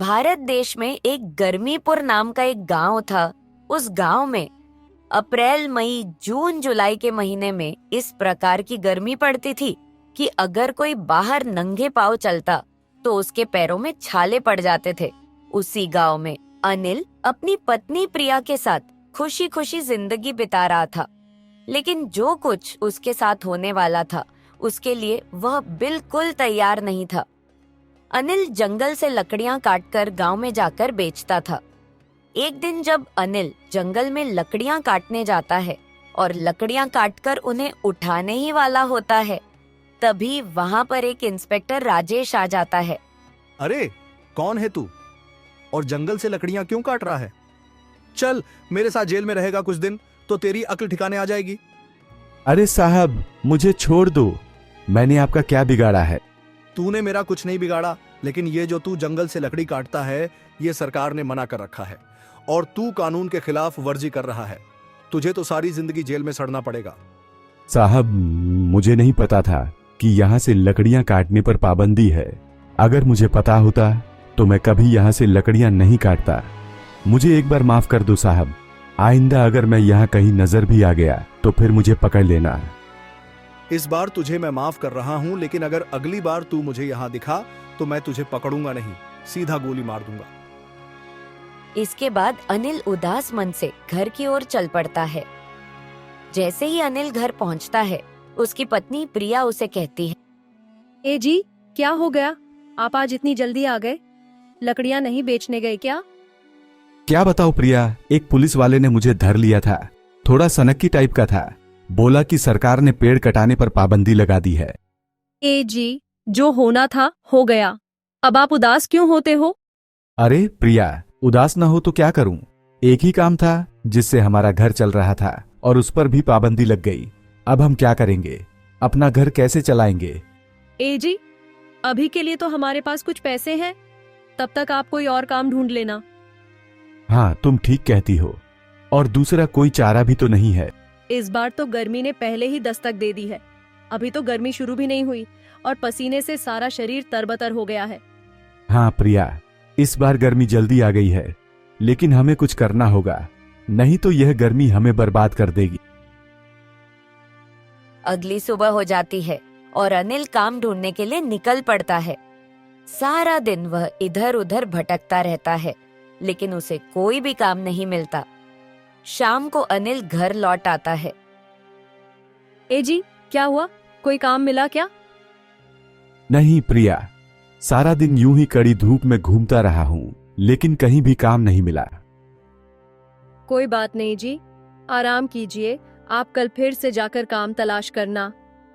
भारत देश में एक गर्मीपुर नाम का एक गांव था। उस गांव में अप्रैल, मई, जून, जुलाई के महीने में इस प्रकार की गर्मी पड़ती थी कि अगर कोई बाहर नंगे पांव चलता तो उसके पैरों में छाले पड़ जाते थे। उसी गांव में अनिल अपनी पत्नी प्रिया के साथ खुशी खुशी जिंदगी बिता रहा था, लेकिन जो कुछ उसके साथ होने वाला था उसके लिए वह बिल्कुल तैयार नहीं था। अनिल जंगल से लकड़ियां काटकर गांव में जाकर बेचता था। एक दिन जब अनिल जंगल में लकड़ियां काटने जाता है और लकड़ियां काटकर उन्हें उठाने ही वाला होता है, तभी वहां पर एक इंस्पेक्टर राजेश आ जाता है। अरे कौन है तू और जंगल से लकड़ियां क्यों काट रहा है? चल मेरे साथ जेल में रहेगा कुछ दिन तो तेरी अक्ल ठिकाने आ जाएगी। अरे साहब, मुझे छोड़ दो। मैंने आपका क्या बिगाड़ा है? तूने मेरा कुछ नहीं बिगाड़ा, लेकिन ये जो तू जंगल से लकड़ी काटता है ये सरकार ने मना कर रखा है और तू कानून के खिलाफ वर्जी कर रहा है। तुझे तो सारी जिंदगी जेल में सड़ना पड़ेगा। साहब, मुझे नहीं पता था कि यहाँ से लकड़ियां काटने पर पाबंदी है। अगर मुझे पता होता तो मैं कभी यहाँ से लकड़ियां नहीं काटता। मुझे एक बार माफ कर दो साहब। आइंदा अगर मैं यहाँ कहीं नजर भी आ गया तो फिर मुझे पकड़ लेना। इस बार तुझे मैं माफ कर रहा हूं, लेकिन अगर अगली बार तू मुझे यहाँ दिखा तो मैं तुझे पकड़ूंगा नहीं, सीधा गोली मार दूंगा। इसके बाद अनिल उदास मन से घर की ओर चल पड़ता है। जैसे ही अनिल घर पहुंचता है, उसकी पत्नी प्रिया उसे कहती है, ए जी, क्या हो गया? आप आज इतनी जल्दी आ गए? लकड़ियां नहीं बेचने गए क्या? क्या बताओ प्रिया, एक पुलिस वाले ने मुझे धर लिया था। थोड़ा सनक्की टाइप का था। बोला कि सरकार ने पेड़ कटाने पर पाबंदी लगा दी है। ए जी, जो होना था हो गया। अब आप उदास क्यों होते हो? अरे प्रिया, उदास न हो तो क्या करूं? एक ही काम था जिससे हमारा घर चल रहा था और उस पर भी पाबंदी लग गई। अब हम क्या करेंगे? अपना घर कैसे चलाएंगे? ए जी, अभी के लिए तो हमारे पास कुछ पैसे हैं, तब तक आप कोई और काम ढूंढ लेना। हाँ, तुम ठीक कहती हो। और दूसरा कोई चारा भी तो नहीं है। इस बार तो गर्मी ने पहले ही दस्तक दे दी है। अभी तो गर्मी शुरू भी नहीं हुई और पसीने से सारा शरीर तरबतर हो गया है। हाँ प्रिया, इस बार गर्मी जल्दी आ गई है, लेकिन हमें कुछ करना होगा, नहीं तो यह गर्मी हमें बर्बाद कर देगी। अगली सुबह हो जाती है और अनिल काम ढूंढने के लिए निकल पड़ता है। सारा दिन वह इधर उधर भटकता रहता है, लेकिन उसे कोई भी काम नहीं मिलता। शाम को अनिल घर लौट आता है। ए जी, क्या हुआ? कोई काम मिला क्या? नहीं प्रिया, सारा दिन यूं ही कड़ी धूप में घूमता रहा हूं, लेकिन कहीं भी काम नहीं मिला। कोई बात नहीं जी, आराम कीजिए। आप कल फिर से जाकर काम तलाश करना,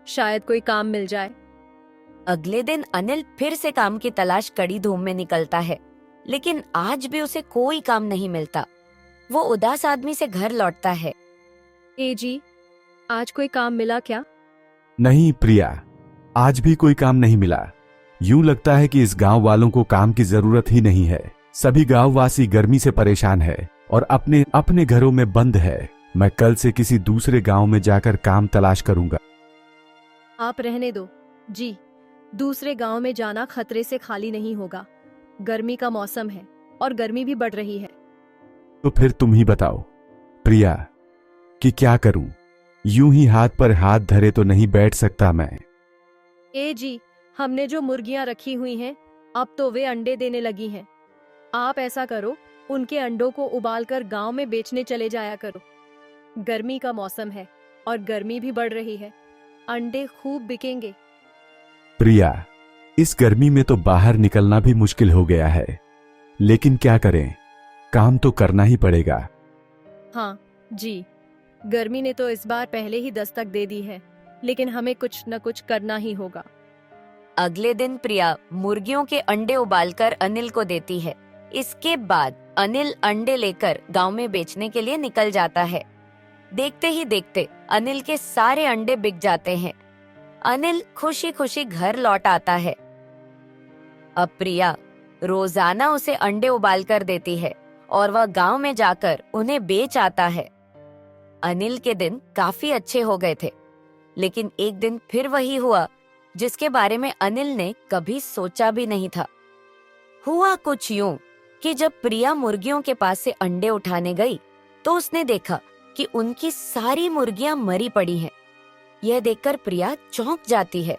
शायद कोई काम मिल जाए। अगले दिन अनिल फिर से काम की तलाश कड़ी धूप में निकलता है, लेकिन आज भी उसे कोई काम नहीं मिलता। वो उदास आदमी से घर लौटता है। ए जी, आज कोई काम मिला क्या? नहीं प्रिया, आज भी कोई काम नहीं मिला। यूं लगता है कि इस गांव वालों को काम की जरूरत ही नहीं है। सभी गांववासी गर्मी से परेशान है और अपने अपने घरों में बंद है। मैं कल से किसी दूसरे गांव में जाकर काम तलाश करूंगा। आप रहने दो जी, दूसरे गांव में जाना खतरे से खाली नहीं होगा। गर्मी का मौसम है और गर्मी भी बढ़ रही है। तो फिर तुम ही बताओ प्रिया कि क्या करूं? यूं ही हाथ पर हाथ धरे तो नहीं बैठ सकता मैं। ए जी, हमने जो मुर्गियां रखी हुई हैं, अब तो वे अंडे देने लगी हैं। आप ऐसा करो, उनके अंडों को उबालकर गांव में बेचने चले जाया करो। गर्मी का मौसम है और गर्मी भी बढ़ रही है, अंडे खूब बिकेंगे। प्रिया, इस गर्मी में तो बाहर निकलना भी मुश्किल हो गया है, लेकिन क्या करें, काम तो करना ही पड़ेगा। हाँ जी, गर्मी ने तो इस बार पहले ही दस्तक दे दी है, लेकिन हमें कुछ न कुछ करना ही होगा। अगले दिन प्रिया मुर्गियों के अंडे उबालकर अनिल को देती है। इसके बाद अनिल अंडे लेकर गांव में बेचने के लिए निकल जाता है। देखते ही देखते अनिल के सारे अंडे बिक जाते हैं। अनिल खुशी खुशी घर लौट आता है। अब प्रिया रोजाना उसे अंडे उबाल कर देती है और वह गांव में जाकर उन्हें बेच आता है। अनिल के दिन काफी अच्छे हो गए थे, लेकिन एक दिन फिर वही हुआ जिसके बारे में अनिल ने कभी सोचा भी नहीं था। हुआ कुछ यूं कि जब प्रिया मुर्गियों के पास से अंडे उठाने गई तो उसने देखा कि उनकी सारी मुर्गियां मरी पड़ी हैं। यह देखकर प्रिया चौंक जाती है।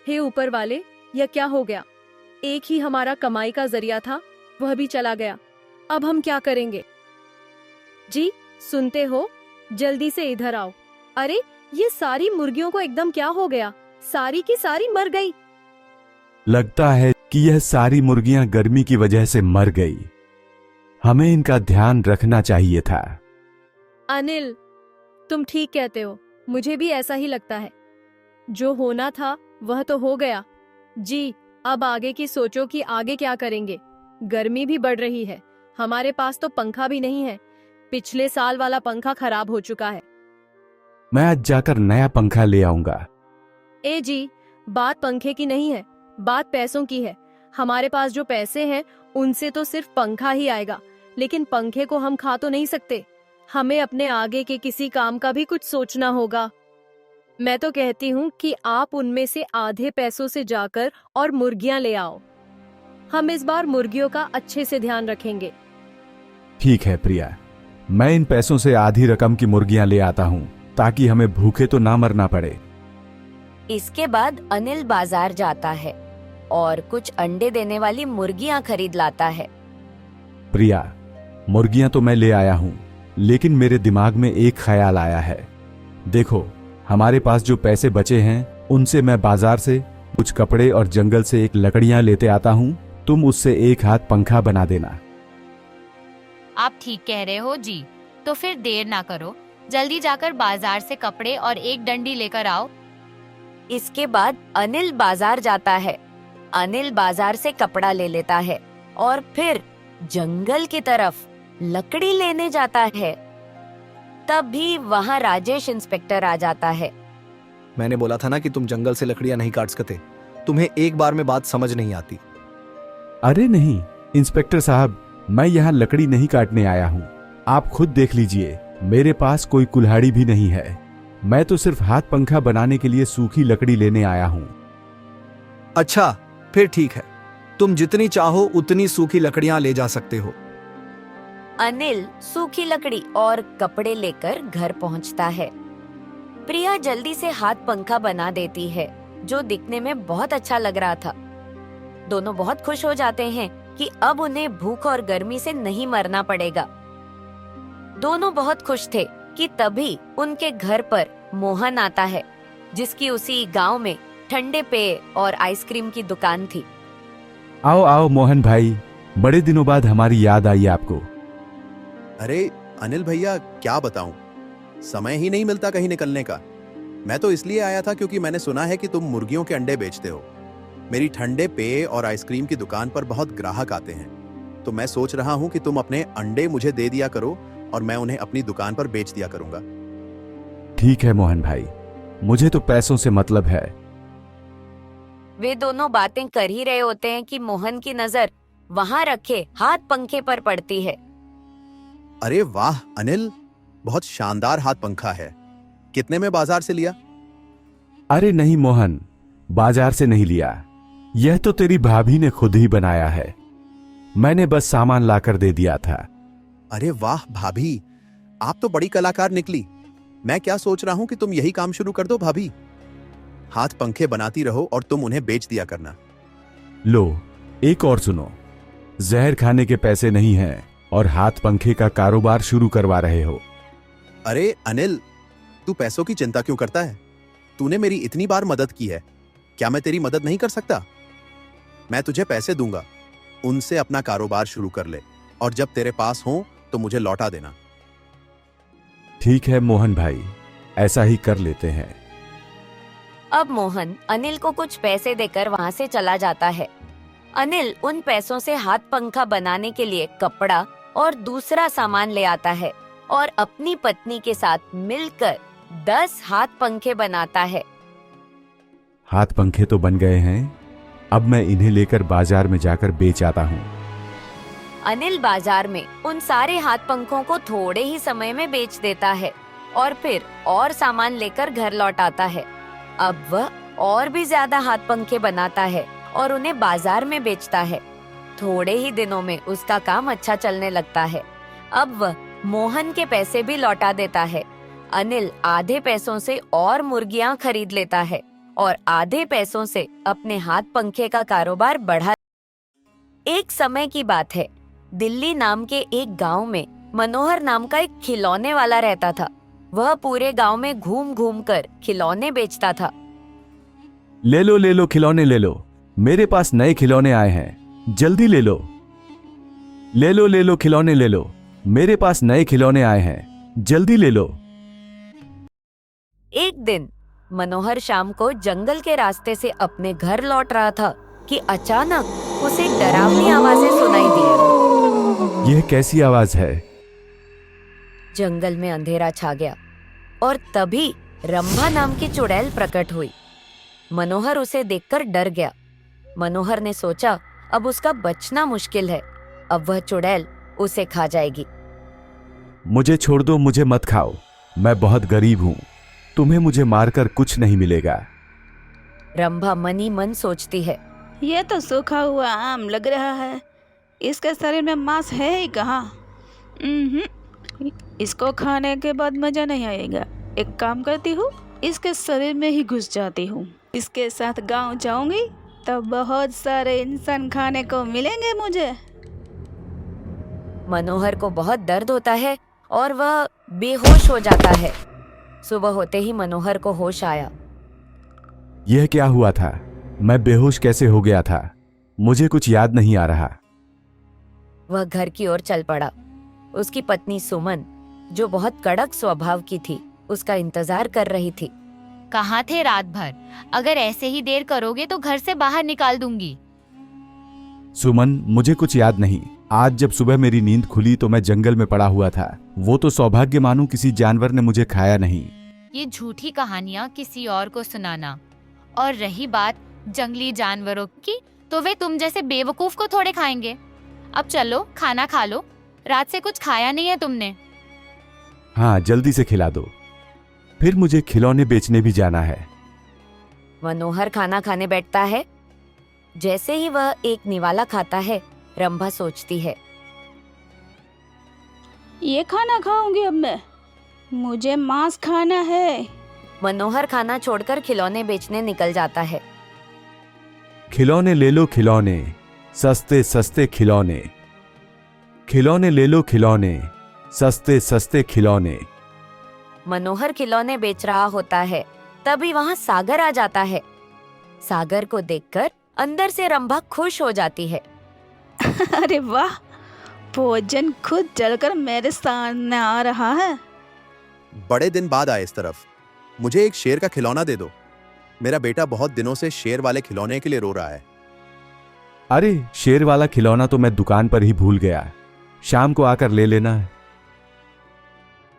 हे ऊपर वाले, यह क्या हो गया? एक ही हमारा कमाई का जरिया था, वह भी चला गया। अब हम क्या करेंगे? जी सुनते हो, जल्दी से इधर आओ। अरे ये सारी मुर्गियों को एकदम क्या हो गया? सारी की सारी मर गई। लगता है कि यह सारी मुर्गियां गर्मी की वजह से मर गई। हमें इनका ध्यान रखना चाहिए था। अनिल, तुम ठीक कहते हो, मुझे भी ऐसा ही लगता है। जो होना था वह तो हो गया। जी अब आगे की सोचो कि आगे क्या करेंगे। गर्मी भी बढ़ रही है, हमारे पास तो पंखा भी नहीं है। पिछले साल वाला पंखा खराब हो चुका है। मैं आज जाकर नया पंखा ले आऊंगा। ए जी, बात पंखे की नहीं है, बात पैसों की है। हमारे पास जो पैसे हैं उनसे तो सिर्फ पंखा ही आएगा, लेकिन पंखे को हम खा तो नहीं सकते। हमें अपने आगे के किसी काम का भी कुछ सोचना होगा। मैं तो कहती हूँ कि आप उनमें से आधे पैसों से जाकर और मुर्गियां ले आओ। हम इस बार मुर्गियों का अच्छे से ध्यान रखेंगे। ठीक है प्रिया, मैं इन पैसों से आधी रकम की मुर्गियां ले आता हूं ताकि हमें भूखे तो ना मरना पड़े। इसके बाद अनिल बाजार जाता है और कुछ अंडे देने वाली मुर्गियां खरीद लाता है। प्रिया, मुर्गियां तो मैं ले आया हूं, लेकिन मेरे दिमाग में एक ख्याल आया है। देखो, हमारे पास जो पैसे बचे हैं उनसे मैं बाजार से कुछ कपड़े और जंगल से एक लकड़ियां लेते आता हूं। तुम उससे एक हाथ पंखा बना देना। आप ठीक कह रहे हो जी। तो फिर देर ना करो, जल्दी जाकर बाजार से कपड़े और एक डंडी लेकर आओ। इसके बाद अनिल बाजार जाता है। अनिल बाजार से कपड़ा ले लेता है और फिर जंगल की तरफ लकड़ी लेने जाता है। तब भी वहाँ राजेश इंस्पेक्टर आ जाता है। मैंने बोला था ना कि तुम जंगल से लकड़ियां नहीं काट सकते। तुम्हें एक बार में बात समझ नहीं आती। अरे नहीं इंस्पेक्टर साहब, मैं यहाँ लकड़ी नहीं काटने आया हूँ। आप खुद देख लीजिए, मेरे पास कोई कुल्हाड़ी भी नहीं है। मैं तो सिर्फ हाथ पंखा बनाने के लिए सूखी लकड़ी लेने आया हूँ। अच्छा फिर ठीक है, तुम जितनी चाहो उतनी सूखी लकड़ियां ले जा सकते हो। अनिल सूखी लकड़ी और कपड़े लेकर घर पहुंचता है। प्रिया जल्दी से हाथ पंखा बना देती है, जो दिखने में बहुत अच्छा लग रहा था। दोनों बहुत खुश हो जाते हैं कि अब उन्हें भूख और गर्मी से नहीं मरना पड़ेगा। दोनों बहुत खुश थे कि तभी उनके घर पर मोहन आता है, जिसकी उसी गांव में ठंडे पेय और आइसक्रीम की दुकान थी। आओ आओ मोहन भाई, बड़े दिनों बाद हमारी याद आई आपको। अरे अनिल भैया, क्या बताऊं, समय ही नहीं मिलता कहीं निकलने का। मैं तो इसलिए आया था क्योंकि मैंने सुना है कि तुम मुर्गियों के अंडे बेचते हो। मेरी ठंडे पेय और आइसक्रीम की दुकान पर बहुत ग्राहक आते हैं, तो मैं सोच रहा हूं कि तुम अपने अंडे मुझे दे दिया करो और मैं उन्हें अपनी दुकान पर बेच दिया करूंगा। ठीक है मोहन भाई, मुझे तो पैसों से मतलब है। वे दोनों बातें कर ही रहे होते हैं कि मोहन की नजर वहाँ रखे हाथ पंखे पर पड़ती है। अरे वाह अनिल, बहुत शानदार हाथ पंखा है। कितने में बाजार से लिया? अरे नहीं मोहन, बाजार से नहीं लिया। यह तो तेरी भाभी ने खुद ही बनाया है। मैंने बस सामान लाकर दे दिया था। अरे वाह भाभी, आप तो बड़ी कलाकार निकली। मैं क्या सोच रहा हूं कि तुम यही काम शुरू कर दो भाभी। हाथ पंखे बनाती रहो और तुम उन्हें बेच दिया करना। लो, एक और सुनो। जहर खाने के पैसे नहीं हैं और हाथ पंखे का कारोबार शुरू करवा रहे हो। अरे अनिल, तू पैसों की चिंता क्यों करता है? तूने मेरी इतनी बार मदद की है, क्या मैं तेरी मदद नहीं कर सकता? मैं तुझे पैसे दूंगा, उनसे अपना कारोबार शुरू कर ले और जब तेरे पास हो तो मुझे लौटा देना। ठीक है मोहन भाई, ऐसा ही कर लेते हैं। अब मोहन अनिल को कुछ पैसे देकर वहाँ से चला जाता है। अनिल उन पैसों से हाथ पंखा बनाने के लिए कपड़ा और दूसरा सामान ले आता है और अपनी पत्नी के साथ मिलकर 10 हाथ पंखे बनाता है। हाथ पंखे तो बन गए हैं, अब मैं इन्हें लेकर बाजार में जाकर बेच आता हूँ। अनिल बाजार में उन सारे हाथ पंखों को थोड़े ही समय में बेच देता है और फिर और सामान लेकर घर लौट आता है। अब वह और भी ज्यादा हाथ पंखे बनाता है और उन्हें बाजार में बेचता है थोड़े ही दिनों में उसका काम अच्छा चलने लगता है। अब वह मोहन के पैसे भी लौटा देता है। अनिल आधे पैसों से और मुर्गियां खरीद लेता है और आधे पैसों से अपने हाथ पंखे का कारोबार बढ़ा। एक समय की बात है, दिल्ली नाम के एक गांव में मनोहर नाम का एक खिलौने वाला रहता था। वह पूरे गांव में घूम घूम कर खिलौने बेचता था। ले लो खिलौने ले लो, मेरे पास नए खिलौने आए हैं, जल्दी ले लो। ले लो खिलौने ले लो, मेरे पास नए खिलौने आए हैं, जल्दी ले लो। एक दिन मनोहर शाम को जंगल के रास्ते से अपने घर लौट रहा था कि अचानक उसे डरावनी आवाजें सुनाई दी। यह कैसी आवाज है? जंगल में अंधेरा छा गया और तभी रंभा नाम की चुड़ैल प्रकट हुई। मनोहर उसे देखकर डर गया। मनोहर ने सोचा अब उसका बचना मुश्किल है, अब वह चुड़ैल उसे खा जाएगी। मुझे छोड़ दो, मुझे मत खाओ, मैं बहुत गरीब हूं, तुम्हें मुझे मारकर कुछ नहीं मिलेगा। रंभा मनी मन सोचती है, यह तो सूखा हुआ आम लग रहा है, इसके शरीर में मांस है ही कहाँ। इसको खाने के बाद मजा नहीं आएगा। एक काम करती हूँ, इसके शरीर में ही घुस जाती हूँ, इसके साथ गांव जाऊंगी, तब बहुत सारे इंसान खाने को मिलेंगे मुझे। मनोहर को बहुत दर्द होता है और वह बेहोश हो जाता है। सुबह होते ही मनोहर को होश आया। यह क्या हुआ था? मैं बेहोश कैसे हो गया था? मुझे कुछ याद नहीं आ रहा। वह घर की ओर चल पड़ा। उसकी पत्नी सुमन, जो बहुत कड़क स्वभाव की थी, उसका इंतजार कर रही थी। कहाँ थे रात भर? अगर ऐसे ही देर करोगे तो घर से बाहर निकाल दूंगी। सुमन, मुझे कुछ याद नहीं। आज जब सुबह मेरी नींद खुली तो मैं जंगल में पड़ा हुआ था। वो तो सौभाग्य मानूं किसी जानवर ने मुझे खाया नहीं। ये झूठी कहानियाँ किसी और को सुनाना। और रही बात जंगली जानवरों की, तो वे तुम जैसे बेवकूफ को थोड़े खाएंगे। अब चलो खाना खा लो, रात से कुछ खाया नहीं है तुमने। हाँ, जल्दी से खिला दो, फिर मुझे खिलौने बेचने भी जाना है। मनोहर खाना खाने बैठता है। जैसे ही वह एक निवाला खाता है, रंभा सोचती है, ये खाना खाऊंगी अब मैं, मुझे मांस खाना है। मनोहर खाना छोड़कर खिलौने बेचने निकल जाता है। खिलौने ले लो खिलौने, सस्ते सस्ते खिलौने। खिलौने ले लो खिलौने, सस्ते सस्ते खिलौने। मनोहर खिलौने बेच रहा होता है, तभी वहाँ सागर आ जाता है। सागर को देखकर अंदर से रंभा खुश हो जाती है। अरे वाह, भोजन खुद जलकर मेरे सामने आ रहा है। बड़े दिन बाद आए इस तरफ, मुझे एक शेर का खिलौना दे दो। मेरा बेटा बहुत दिनों से शेर वाले खिलौने के लिए रो रहा है। अरे, शेर वाला खिलौना तो मैं दुकान पर ही भूल गया, शाम को आकर ले लेना।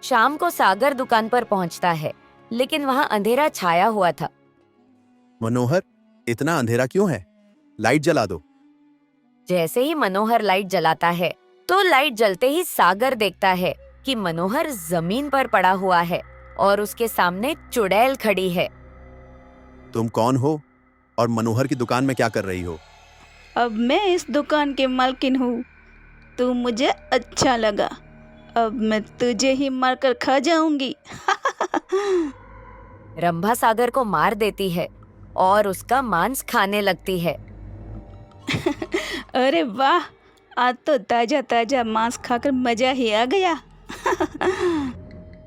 शाम को सागर दुकान पर पहुंचता है, लेकिन वहाँ अंधेरा छाया हुआ था। मनोहर, इतना अंधेरा क्यों है? लाइट जला दो। जैसे ही मनोहर लाइट जलाता है, तो लाइट जलते ही सागर देखता है कि मनोहर जमीन पर पड़ा हुआ है और उसके सामने चुड़ैल खड़ी है। तुम कौन हो और मनोहर की दुकान में क्या कर रही हो? अब मैं इस दुकान की मालकिन हूँ। तू मुझे अच्छा लगा, अब मैं तुझे ही मारकर खा जाऊंगी। रंभा सागर को मार देती है और उसका मांस खाने लगती है। अरे वाह, आज तो ताजा ताजा मांस खाकर मजा ही आ गया।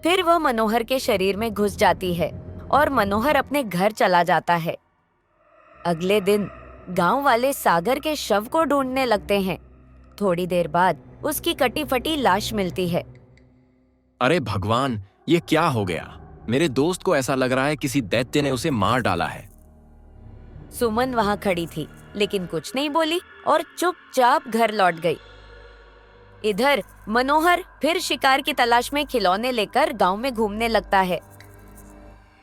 फिर वह मनोहर के शरीर में घुस जाती है और मनोहर अपने घर चला जाता है। अगले दिन गांव वाले सागर के शव को ढूंढने लगते हैं। थोड़ी देर बाद उसकी कटी फटी लाश मिलती है। अरे भगवान, ये क्या हो गया? मेरे दोस्त को ऐसा लग रहा है किसी दैत्य ने उसे मार डाला है। सुमन वहाँ खड़ी थी, लेकिन कुछ नहीं बोली और चुपचाप घर लौट गई। इधर मनोहर फिर शिकार की तलाश में खिलौने लेकर गांव में घूमने लगता है।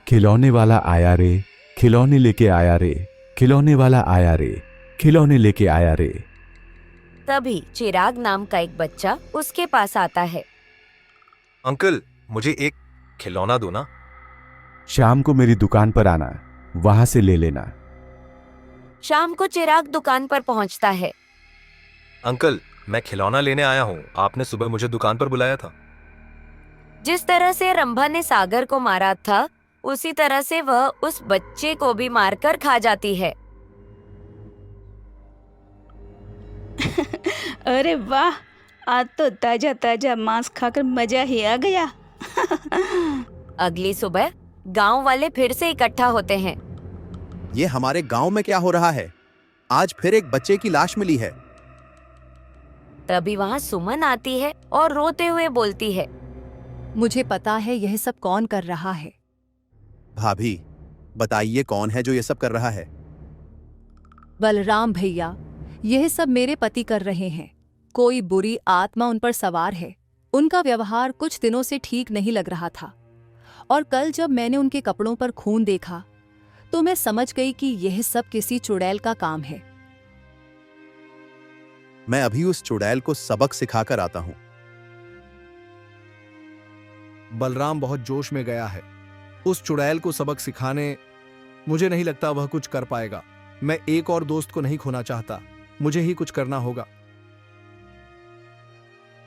खिलौने वाला आया रे, खिलौने लेके आया रे, खिलौने वाला आया रे, खिलौने लेके आया रे। तभी चिराग नाम का एक बच्चा उसके पास आता है। अंकल, मुझे एक खिलौना दो ना। शाम को मेरी दुकान पर आना, वहां से ले लेना। शाम को चिराग दुकान पर पहुंचता है। अंकल, मैं खिलौना लेने आया हूँ। आपने सुबह मुझे दुकान पर बुलाया था। जिस तरह से रंभा ने सागर को मारा था, उसी तरह से वह उस बच्चे को भी मारकर खा जाती है। अरे वाह, आज तो ताजा ताजा मांस खाकर मजा ही आ गया। अगली सुबह गांव वाले फिर से इकट्ठा होते हैं। ये हमारे गांव में क्या हो रहा है? आज फिर एक बच्चे की लाश मिली है। तभी वहाँ सुमन आती है और रोते हुए बोलती है, मुझे पता है यह सब कौन कर रहा है। भाभी, बताइए कौन है जो ये सब कर रहा है? बलराम भैया, यह सब मेरे पति कर रहे हैं। कोई बुरी आत्मा उन पर सवार है। उनका व्यवहार कुछ दिनों से ठीक नहीं लग रहा था, और कल जब मैंने उनके कपड़ों पर खून देखा तो मैं समझ गई कि यह सब किसी चुड़ैल का काम है। मैं अभी उस चुड़ैल को सबक सिखाकर आता हूँ। बलराम बहुत जोश में गया है। उस चुड़ैल को सबक सिखाने मुझे नहीं लगता वह कुछ कर पाएगा। मैं एक और दोस्त को नहीं खोना चाहता। मुझे ही कुछ करना होगा।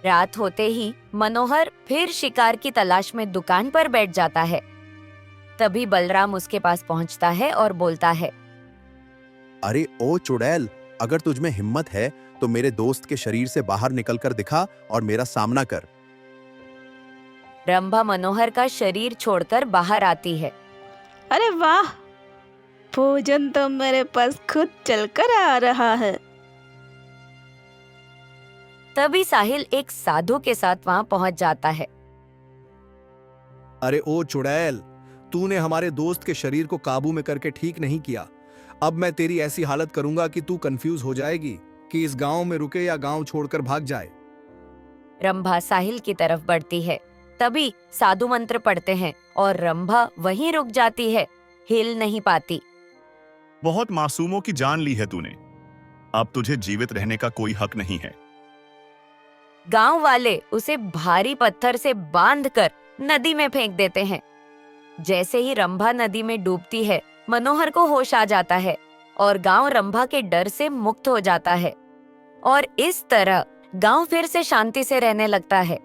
रात होते ही मनोहर फिर शिकार की तलाश में दुकान पर बैठ जाता है। तभी बलराम उसके पास पहुंचता है और बोलता है, अरे ओ चुड़ैल, अगर तुझ में हिम्मत है तो मेरे दोस्त के शरीर से बाहर निकलकर दिखा और मेरा सामना कर। रंभा मनोहर का शरीर छोड़कर बाहर आती है। अरे वाह, भोजन तो मेरे पास खुद चलकर आ रहा है। तभी साहिल एक साधु के साथ वहां पहुंच जाता है। अरे ओ चुड़ैल, तूने हमारे दोस्त के शरीर को काबू में करके ठीक नहीं किया। अब मैं तेरी ऐसी हालत करूंगा कि तू कंफ्यूज हो जाएगी कि इस गांव में रुके या गांव छोड़कर भाग जाए। रंभा साहिल की तरफ बढ़ती है। तभी साधु मंत्र पढ़ते हैं और रंभा वहीं रुक जाती है, हिल नहीं पाती। बहुत मासूमों की जान ली है तूने। अब तुझे जीवित रहने का कोई हक नहीं है। गांव वाले उसे भारी पत्थर से बांधकर नदी में फेंक देते हैं। जैसे ही रंभा नदी में डूबती है, मनोहर को होश आ जाता है और गांव रंभा के डर से मुक्त हो जाता है। और इस तरह गांव फिर से शांति से रहने लगता है।